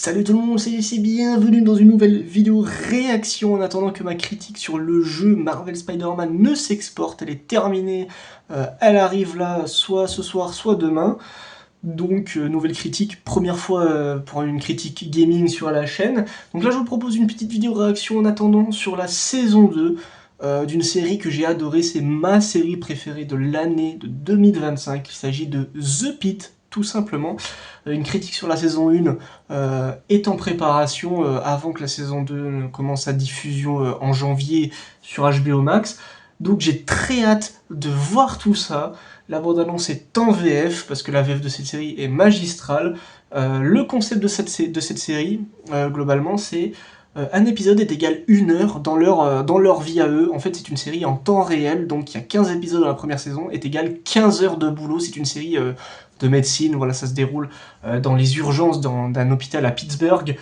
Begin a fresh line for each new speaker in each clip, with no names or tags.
Salut tout le monde, c'est JC, bienvenue dans une nouvelle vidéo réaction en attendant que ma critique sur le jeu Marvel Spider-Man ne s'exporte, elle est terminée, elle arrive là soit ce soir soit demain, donc nouvelle critique, première fois pour une critique gaming sur la chaîne. Donc là je vous propose une petite vidéo réaction en attendant sur la saison 2 d'une série que j'ai adorée, c'est ma série préférée de l'année de 2025, il s'agit de The Pitt, tout simplement. Une critique sur la saison 1 est en préparation avant que la saison 2 ne commence sa diffusion en janvier sur HBO Max. Donc j'ai très hâte de voir tout ça. La bande-annonce est en VF, parce que la VF de cette série est magistrale. Le concept de cette série, globalement, c'est un épisode est égal 1 heure dans leur vie à eux. En fait, c'est une série en temps réel, donc il y a 15 épisodes dans la première saison, est égal 15 heures de boulot. C'est une série de médecine, voilà, ça se déroule dans les urgences d'un hôpital à Pittsburgh.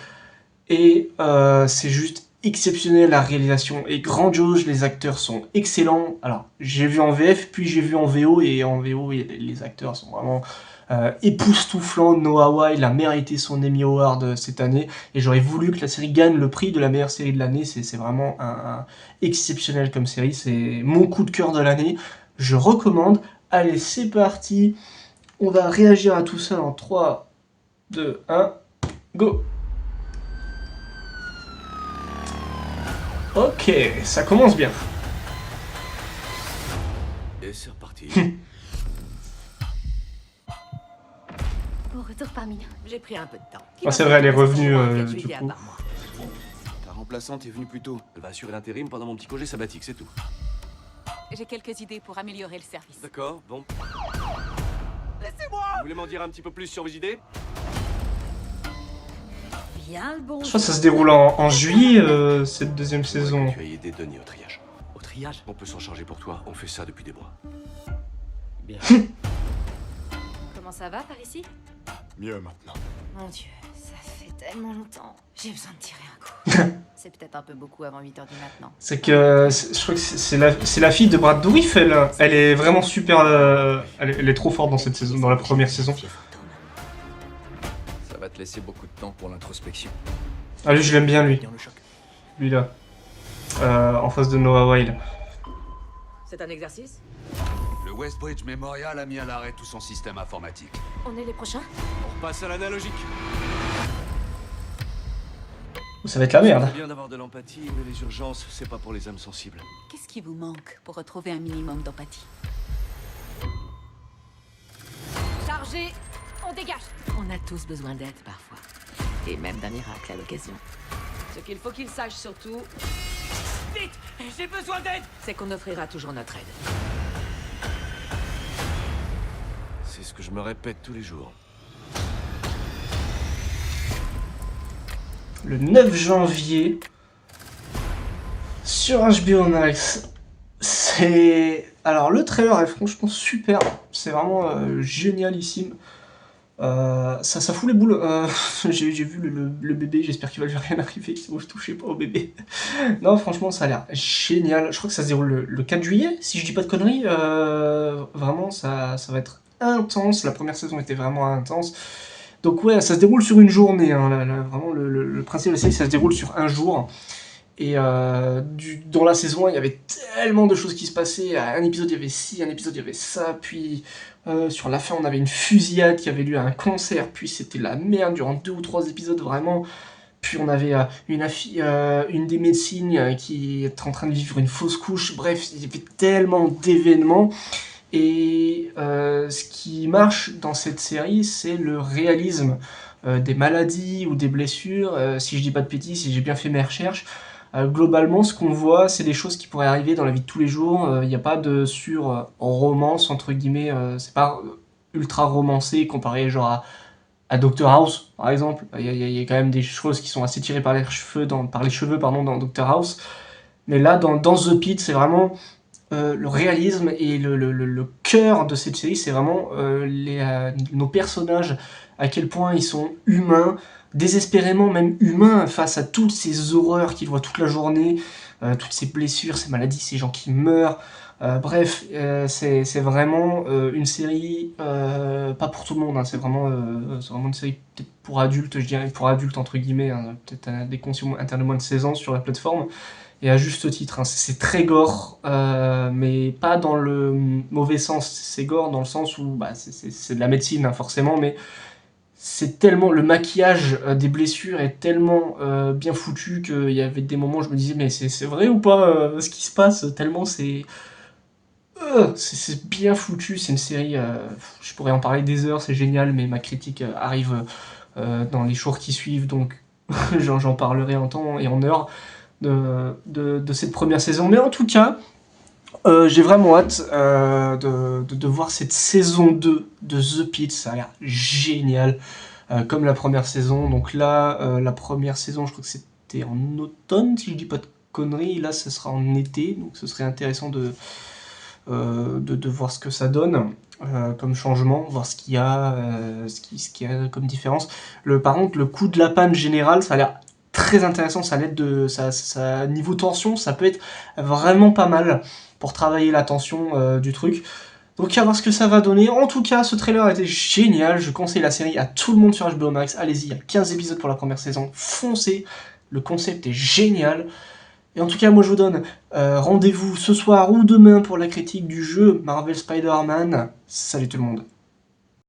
Et c'est juste exceptionnel, la réalisation est grandiose, les acteurs sont excellents. Alors, j'ai vu en VF, puis j'ai vu en VO, et en VO, les acteurs sont vraiment époustouflants. Noah Wyle a mérité son Emmy Award cette année, et j'aurais voulu que la série gagne le prix de la meilleure série de l'année. C'est vraiment un exceptionnel comme série, c'est mon coup de cœur de l'année, je recommande. Allez, c'est parti, on va réagir à tout ça en 3, 2, 1, go! Ok, ça commence bien.
Et c'est reparti.
Au retour parmi nous.
J'ai pris un peu de temps.
Ah, c'est vrai, elle est revenue du coup.
Ta remplaçante est venue plus tôt. Elle va assurer l'intérim pendant mon petit congé sabbatique, c'est tout.
J'ai quelques idées pour améliorer le service.
D'accord, bon.
Laissez-moi!
Vous voulez m'en dire un petit peu plus sur vos idées?
Bien le bon.
Je crois que ça se déroule en juillet, cette deuxième saison.
Tu as aidé Denis au triage. Au triage? On peut s'en charger pour toi, on fait ça depuis des mois.
Bien.
Comment ça va par ici?
Mieux maintenant.
Mon Dieu, ça fait tellement longtemps. J'ai besoin de tirer un coup. C'est peut-être un peu beaucoup avant 8h du matin.
C'est que je crois que c'est la fille de Brad Dourif, elle est vraiment super, elle est trop forte dans cette saison, dans la première saison.
Ça va te laisser beaucoup de temps pour l'introspection.
Ah lui je l'aime bien lui,
Dans le choc.
lui là, en face de Noah Wyle.
C'est un exercice?
Le Westbridge Memorial a mis à l'arrêt tout son système informatique.
On est les prochains?
On repasse à l'analogique.
Ça va être la merde.
C'est bien d'avoir de l'empathie, mais les urgences, c'est pas pour les âmes sensibles.
Qu'est-ce qui vous manque pour retrouver un minimum d'empathie?
Chargé! On dégage! On a tous besoin d'aide parfois. Et même d'un miracle à l'occasion. Ce qu'il faut qu'ils sachent surtout. Vite! J'ai besoin d'aide! C'est qu'on offrira toujours notre aide.
C'est ce que je me répète tous les jours.
Le 9 janvier, sur HBO Max, c'est... Alors le trailer est franchement super, c'est vraiment génialissime. Ça fout les boules. J'ai vu le bébé, j'espère qu'il va lui rien arriver, sinon je touchais pas au bébé. Non, franchement, ça a l'air génial. Je crois que ça se déroule le 4 juillet, si je dis pas de conneries. Vraiment, ça va être intense. La première saison était vraiment intense. Donc ouais, ça se déroule sur une journée. Hein, vraiment, le principe de la série, ça se déroule sur un jour. Et dans la saison 1, il y avait tellement de choses qui se passaient. Un épisode, il y avait ci, un épisode, il y avait ça. Puis sur la fin, on avait une fusillade qui avait lieu à un concert. Puis c'était la merde durant 2 ou 3 épisodes, vraiment. Puis on avait une des médecines qui était en train de vivre une fausse couche. Bref, il y avait tellement d'événements. Et ce qui marche dans cette série, c'est le réalisme des maladies ou des blessures. Si je dis pas de bêtises, si j'ai bien fait mes recherches, globalement, ce qu'on voit, c'est des choses qui pourraient arriver dans la vie de tous les jours. Il n'y a pas de sur-romance, entre guillemets. C'est pas ultra romancé comparé genre à Doctor House, par exemple. Il y a quand même des choses qui sont assez tirées par les cheveux dans Doctor House. Mais là, dans The Pitt, c'est vraiment... le réalisme et le cœur de cette série, c'est vraiment nos personnages, à quel point ils sont humains, désespérément même humains face à toutes ces horreurs qu'ils voient toute la journée, toutes ces blessures, ces maladies, ces gens qui meurent. Bref, c'est vraiment une série pas pour tout le monde, hein, c'est vraiment une série peut-être pour adultes, je dirais pour adultes entre guillemets, hein, peut-être à des consommateurs internes de moins de 16 ans sur la plateforme, et à juste titre, hein, c'est très gore, mais pas dans le mauvais sens, c'est gore dans le sens où bah, c'est de la médecine hein, forcément, mais c'est tellement le maquillage des blessures est tellement bien foutu qu'il y avait des moments où je me disais mais c'est vrai ou pas ce qui se passe tellement c'est bien foutu, c'est une série, je pourrais en parler des heures, c'est génial, mais ma critique arrive dans les jours qui suivent, donc j'en parlerai en temps et en heure de cette première saison. Mais en tout cas, j'ai vraiment hâte de voir cette saison 2 de The Pitt, ça a l'air génial, comme la première saison. Donc là, la première saison, je crois que c'était en automne, si je dis pas de conneries, là ce sera en été, donc ce serait intéressant de voir ce que ça donne comme changement, voir ce qu'il y a, ce qu'il y a comme différence. Par contre, le coup de la panne général, ça a l'air très intéressant, ça l'aide de ça, niveau tension, ça peut être vraiment pas mal pour travailler la tension du truc. Donc à voir ce que ça va donner. En tout cas, ce trailer a été génial, je conseille la série à tout le monde sur HBO Max. Allez-y, il y a 15 épisodes pour la première saison, foncez, le concept est génial. Et en tout cas, moi je vous donne rendez-vous ce soir ou demain pour la critique du jeu Marvel Spider-Man. Salut tout le monde.